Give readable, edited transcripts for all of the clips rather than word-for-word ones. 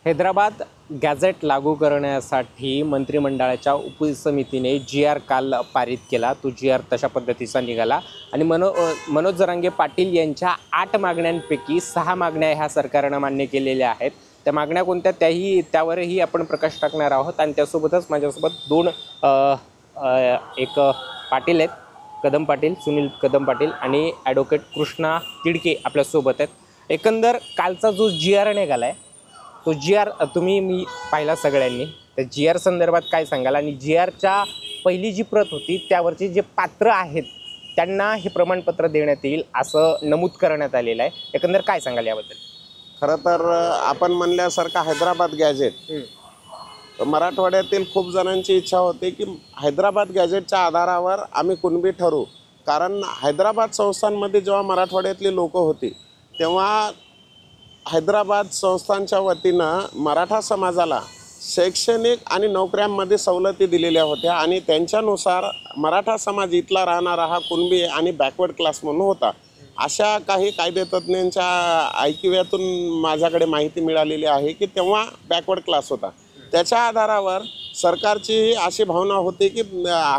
Hyderabad gadget लागू करण्यासाठी मंत्रिमंडळाच्या उपसमितीने जी-आर काल पारित केला। तो जी-आर तशा पद्धतीचा निघाला आणि मनोज जरांगे पाटील यांच्या 8 मागण्यांपैकी 6 मागण्या ह्या सरकारनं मान्य केलेल्या आहेत। त्या मागण्या कोणत्या त्यावरही आपण प्रकाश टाकणार आहोत आणि त्यासोबतच माझ्यासोबत एक पाटील आहेत, कदम पाटील, सुनील कदम पाटील आणि ॲडव्होकेट कृष्णा तिडके आपल्यासोबत आहेत। एकंदर कालचा जो जी-आर निघाला आहे तो जी-आर मी पाहिला सगळ्यांनी। त्या जी-आर संदर्भात काय सांगाल आणि जी-आरच्या पहिली जी प्रत होती त्यावरचे जे पात्र आहेत त्यांना हे प्रमाणपत्र देण्यात येईल असं नमूद करण्यात आलेलं आहे। एकंदर काय सांगाल याबद्दल? खरं तर आपण म्हणल्यासारखं हैदराबाद गॅझेट मराठवाड्यातील खूप जणांची इच्छा होती की हैदराबाद गॅझेटच्या आधारावर आम्ही कुणबी ठरू। कारण हैदराबाद संस्थांमध्ये जेव्हा मराठवाड्यातली लोक होती तेव्हा हैदराबाद संस्थांच्या वतीनं मराठा समाजाला शैक्षणिक आणि नोकऱ्यांमध्ये सवलती दिलेल्या होत्या आणि त्यांच्यानुसार मराठा समाज इथला राहणारा हा कुणबी आणि बॅकवर्ड क्लास म्हणून होता। अशा काही कायदेतज्ञांच्या ऐकिव्यातून माझ्याकडे माहिती मिळालेली आहे की तेव्हा बॅकवर्ड क्लास होता। त्याच्या आधारावर सरकारची अशी भावना होती की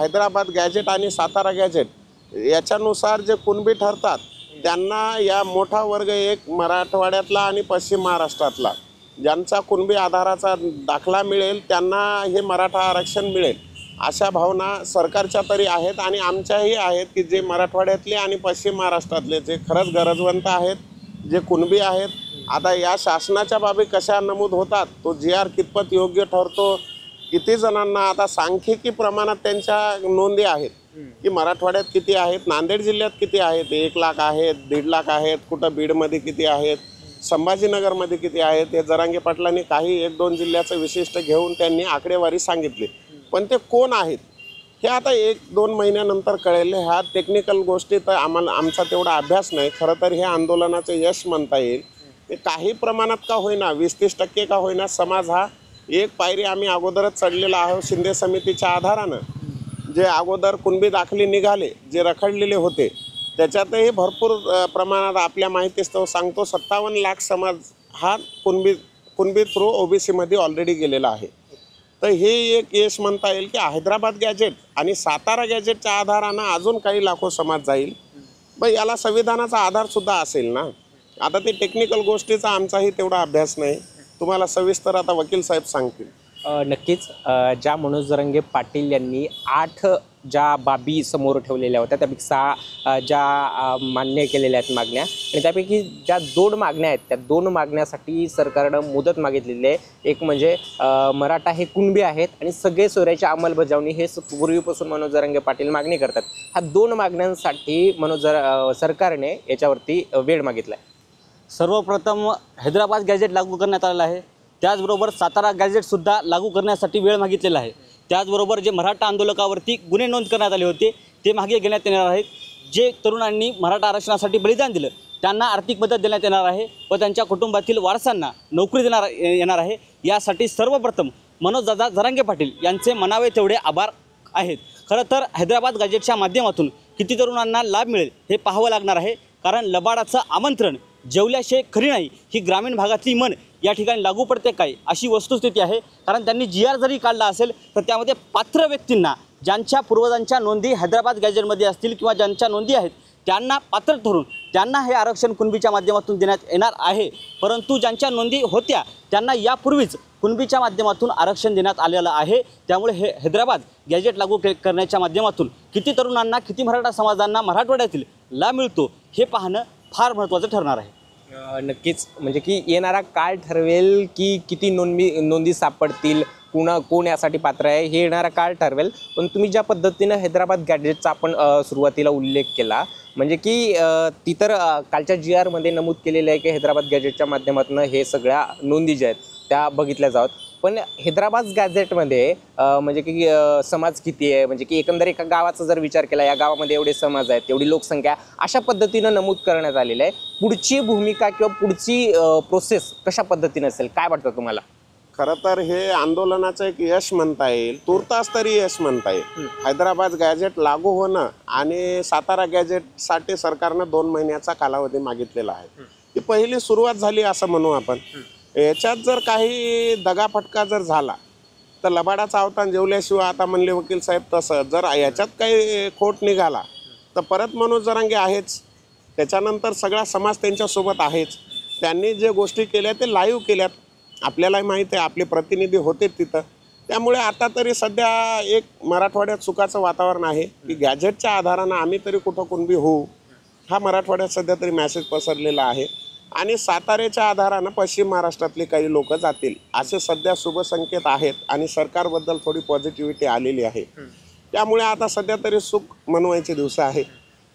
हैदराबाद गॅझेट आणि सातारा गॅझेट याच्यानुसार जे कुणबी ठरतात त्यांना या मोठा वर्ग एक मराठवाड्यातला आणि पश्चिम महाराष्ट्रातला ज्यांचा कुणबी आधाराचा दाखला मिळेल त्यांना हे मराठा आरक्षण मिळेल अशा भावना सरकारच्या तरी आहेत आणि आमच्याही आहेत की जे मराठवाड्यातले आणि पश्चिम महाराष्ट्रातले जे खरंच गरजवंत आहेत, जे कुणबी आहेत। आता या शासनाच्या बाबी कशा नमूद होतात, तो जी-आर कितपत योग्य ठरतो, किती जणांना आता सांख्यिकी प्रमाणात त्यांच्या नोंदी आहेत की मराठवाड्यात किती आहेत, नांदेड जिल्ह्यात किती आहेत, 1 लाख आहेत, 1.5 लाख आहेत, कुठं बीडमध्ये किती आहेत, संभाजीनगरमध्ये किती आहेत। हे जरांगे पाटलांनी काही 1-2 जिल्ह्याचं विशिष्ट घेऊन त्यांनी आकडेवारी सांगितली, पण ते कोण आहेत हे आता 1-2 महिन्यानंतर कळेल। ह्या टेक्निकल गोष्टी तर आमचा तेवढा अभ्यास नाही। खरं तर हे आंदोलनाचं यश म्हणता येईल। ते काही प्रमाणात का होईना, 20-30% का होईना, समाज हा एक पायरी आम्ही अगोदरच चढलेला आहोत। शिंदे समितीच्या आधारानं जे अगोदर कुणबी दाखले निघाले, जे रखडलेले होते, त्याच्यातही भरपूर प्रमाणात आपल्या माहितीस्तव सांगतो 57 लाख समाज हा कुणबी थ्रू ओबीसीमध्ये ऑलरेडी गेलेला आहे। तर हे एक यश म्हणता येईल की हैदराबाद गॅझेट आणि सातारा गॅझेटच्या आधारानं अजून काही लाखो समाज जाईल। पण याला संविधानाचा आधारसुद्धा असेल ना। आता ते टेक्निकल गोष्टीचा आमचाही तेवढा अभ्यास नाही, तुम्हाला सविस्तर आता वकील साहेब सांगतील। नक्कीच ज्या मनोज जरांगे पाटील यांनी 8 ज्या बाबी समोर ठेवलेल्या होत्या त्यापैकी 6 ज्या मान्य केलेल्या आहेत मागण्या आणि त्यापैकी ज्या 2 मागण्या आहेत त्या 2 मागण्यासाठी सरकारनं मुदत मागितलेली आहे। एक म्हणजे मराठा हे कुणबी आहेत आणि सगळे सोयऱ्याची अंमलबजावणी हे पूर्वीपासून मनोज जरांगे पाटील मागणी करतात। ह्या 2 मागण्यांसाठी सरकारने याच्यावरती वेळ मागितला आहे। सर्वप्रथम हैदराबाद गॅझेट लागू करण्यात आलेला आहे, त्याचबरोबर सातारा गॅझेटसुद्धा लागू करण्यासाठी वेळ मागितलेला आहे। त्याचबरोबर जे मराठा आंदोलकावरती गुन्हे नोंद करण्यात आले होते ते मागे घेण्यात येणार आहेत। जे तरुणांनी मराठा आरक्षणासाठी बलिदान दिलं त्यांना आर्थिक मदत देण्यात येणार आहे व त्यांच्या कुटुंबातील वारसांना नोकरी येणार आहे। यासाठी सर्वप्रथम मनोज जरांगे पाटील यांचे मनावे तेवढे आभार आहेत। खरं तर हैदराबाद गॅझेटच्या माध्यमातून किती तरुणांना लाभ मिळेल हे पाहावं लागणार आहे, कारण लबाडाचं आमंत्रण जेवल्याशिवाय खरी नाही ही ग्रामीण भागातली मन या ठिकाणी लागू पडते काय अशी वस्तुस्थिती आहे। कारण त्यांनी जी-आर जरी काढला असेल तर त्यामध्ये पात्र व्यक्तींना ज्यांच्या पूर्वजांच्या नोंदी हैदराबाद गॅझेटमध्ये असतील किंवा ज्यांच्या नोंदी आहेत त्यांना पात्र ठरून त्यांना हे आरक्षण कुणबीच्या माध्यमातून देण्यात येणार आहे। परंतु ज्यांच्या नोंदी होत्या त्यांना यापूर्वीच कुणबीच्या माध्यमातून आरक्षण देण्यात आलेलं आहे। त्यामुळे हे हैदराबाद गॅझेट लागू करण्याच्या माध्यमातून किती तरुणांना, किती मराठा समाजांना मराठवाड्यातील लाभ मिळतो हे पाहणं फार महत्त्वाचं ठरणार आहे। नक्कीच म्हणजे की येणारा काळ ठरवेल की किती नोंदी सापडतील, कोण यासाठी पात्र आहे हे येणारा काळ ठरवेल। पण तुम्ही ज्या पद्धतीनं हैदराबाद गॅझेटचा आपण सुरुवातीला उल्लेख केला म्हणजे की ती तर कालच्या जी-आरमध्ये नमूद केलेलं आहे की हैदराबाद गॅझेटच्या माध्यमातून हे सगळ्या नोंदी ज्या आहेत त्या बघितल्या जातात। पण हैदराबाद गॅझेटमध्ये म्हणजे की समाज किती आहे, म्हणजे की एकंदर एका गावाचा जर विचार केला, या गावामध्ये एवढे समाज आहेत, एवढी लोकसंख्या, अशा पद्धतीनं नमूद करण्यात आलेलं आहे। पुढची भूमिका किंवा पुढची प्रोसेस कशा पद्धतीने असेल काय वाटतं तुम्हाला? खरं तर हे आंदोलनाचं एक यश म्हणता येईल, तुर्तास तरी यश म्हणता येईल। हैदराबाद गॅझेट लागू होणं आणि सातारा गॅझेटसाठी सरकारनं 2 महिन्याचा कालावधी मागितलेला आहे। ही पहिली सुरुवात झाली असं म्हणू आपण। याच्यात जर काही दगाफटका जर झाला तर लबाडाचा अवतान जेवल्याशिवाय आता म्हणले वकील साहेब तसं जर याच्यात काही खोट निघाला तर परत मनोज जरांगे आहेच, त्याच्यानंतर सगळा समाज त्यांच्यासोबत आहेच. त्यांनी जे गोष्टी केल्या ते लाईव्ह केल्यात, आपल्यालाही माहीत आहे, आपले प्रतिनिधी होते तिथं. त्यामुळे आता तरी सध्या एक मराठवाड्यात सुखाचं वातावरण आहे की गॅजेटच्या आधारानं आम्ही तरी कुठं कुणबी होऊ हा मराठवाड्यात सध्या तरी मॅसेज पसरलेला आहे. आणि साताऱ्याच्या आधारानं पश्चिम महाराष्ट्रातले काही लोक जातील असे सध्या शुभसंकेत आहेत आणि सरकारबद्दल थोडी पॉझिटिव्हिटी आलेली आहे. त्यामुळे आता सध्या तरी सुख मनवायचे दिवस आहे.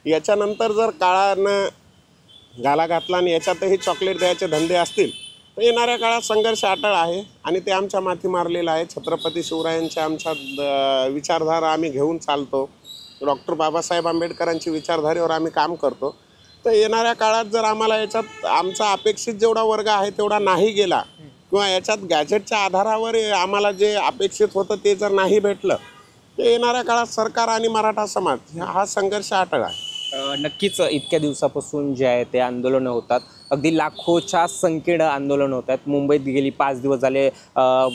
याच्यानंतर जर काळानं गाला घातला आणि याच्यातही चॉकलेट द्यायचे धंदे असतील तर येणाऱ्या काळात संघर्ष अटळ आहे आणि ते आमच्या माथी मारलेलं आहे. छत्रपती शिवरायांच्या आमच्या विचारधारा आम्ही घेऊन चालतो, डॉक्टर बाबासाहेब आंबेडकरांची विचारधारेवर आम्ही काम करतो. तर येणाऱ्या काळात जर आम्हाला याच्यात आमचा अपेक्षित जेवढा वर्ग आहे तेवढा नाही गेला किंवा याच्यात गॅजेटच्या आधारावर आम्हाला जे अपेक्षित होतं ते जर नाही भेटलं तर येणाऱ्या काळात सरकार आणि मराठा समाज हा संघर्ष अटळ आहे. नक्कीच इतक्या दिवसापासून जे आहे ते आंदोलनं होतात, अगदी लाखोच्या संख्येनं आंदोलन होत आहेत. मुंबईत गेली 5 दिवस झाले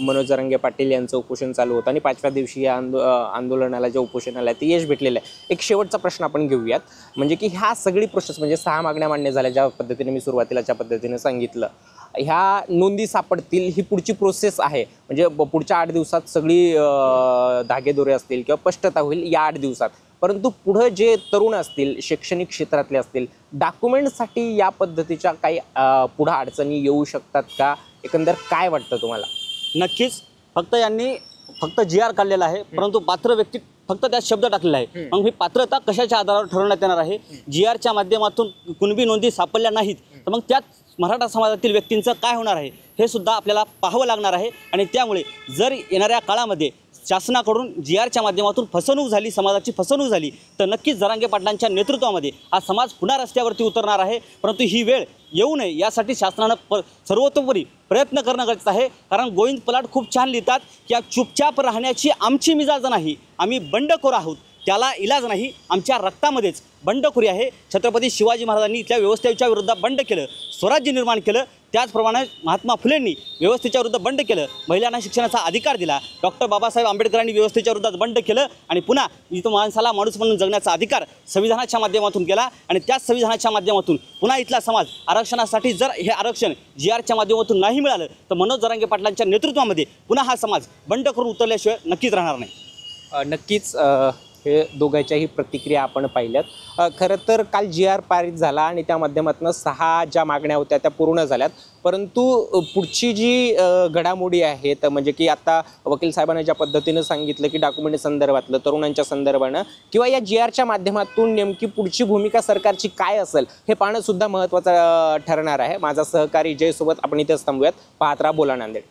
मनोज जरांगे पाटील यांचं उपोषण चालू होतं आणि 5व्या दिवशी या आंदोलनाला जे उपोषणाला ते यश भेटलेलं आहे. एक शेवटचा प्रश्न आपण घेऊयात, म्हणजे की ह्या सगळी प्रोसेस म्हणजे 6 मागण्या मान्य झाल्या, ज्या पद्धतीने मी सुरुवातीला ज्या पद्धतीने सांगितलं, ह्या नोंदी सापडतील ही पुढची प्रोसेस आहे. म्हणजे पुढच्या 8 दिवसात सगळी धागेदोरे असतील किंवा स्पष्टता होईल या 8 दिवसात. परंतु पुढं जे तरुण असतील, शैक्षणिक क्षेत्रातले असतील, डॉक्युमेंटसाठी या पद्धतीच्या काही पुढं अडचणी येऊ शकतात का? एकंदर काय वाटतं तुम्हाला? नक्कीच. यांनी फक्त GR काढलेला आहे, परंतु पात्र व्यक्ती फक्त त्यात शब्द टाकलेला आहे. मग ही पात्रता कशाच्या आधारावर ठरवण्यात येणार आहे? GRच्या माध्यमातून कुणबी नोंदी सापडल्या नाहीत तर मग त्यात मराठा समाजातील व्यक्तींचं काय होणार आहे हे सुद्धा आपल्याला पाहावं लागणार आहे. आणि त्यामुळे जर येणाऱ्या काळामध्ये शासनाकडून GRच्या माध्यमातून फसवणूक झाली, समाजाची फसवणूक झाली, तर नक्कीच जरांगे पाटलांच्या नेतृत्वामध्ये हा समाज पुन्हा रस्त्यावरती उतरणार आहे. परंतु ही वेळ येऊ नये यासाठी शासनानं सर्वतोपरी प्रयत्न करणं गरजेचं आहे. कारण गोविंद पलाट खूप छान लिहितात की चुपचाप राहण्याची आमची मिजाज नाही, आम्ही बंडखोर आहोत, त्याला इलाज नाही, आमच्या रक्तामध्येच बंडखोरी आहे. छत्रपती शिवाजी महाराजांनी इथल्या व्यवस्थेच्या विरुद्ध बंड केलं, स्वराज्य निर्माण केलं. त्याचप्रमाणे महात्मा फुलेंनी व्यवस्थेच्या विरुद्ध बंड केलं, महिलांना शिक्षणाचा अधिकार दिला. डॉक्टर बाबासाहेब आंबेडकरांनी व्यवस्थेच्या विरुद्ध बंड केलं आणि पुन्हा इथं माणसाला माणूस म्हणून जगण्याचा अधिकार संविधानाच्या माध्यमातून केला. आणि त्याच संविधानाच्या माध्यमातून पुन्हा इथला समाज आरक्षणासाठी जर हे आरक्षण GRच्या माध्यमातून नाही मिळालं तर मनोज जरांगे पाटलांच्या नेतृत्वामध्ये पुन्हा हा समाज बंड करून उतरल्याशिवाय नक्कीच राहणार नाही. नक्कीच हे दोघांच्याही प्रतिक्रिया आपण पाहिल्यात. खरं तर काल GR पारित झाला आणि त्या माध्यमातून 6 ज्या मागण्या होत्या त्या पूर्ण झाल्यात. परंतु पुढची जी घडामोडी आहेत, म्हणजे की आता वकील साहेबांनी ज्या पद्धतीनं सांगितलं की डॉक्युमेंट संदर्भातलं, तरुणांच्या संदर्भानं किंवा या GRच्या माध्यमातून नेमकी पुढची भूमिका सरकारची काय असेल हे पाहणं सुद्धा महत्त्वाचं ठरणार आहे. माझा सहकारी जयसोबत आपण इथेच थांबूयात. पाहत राहा बोला नांदेड.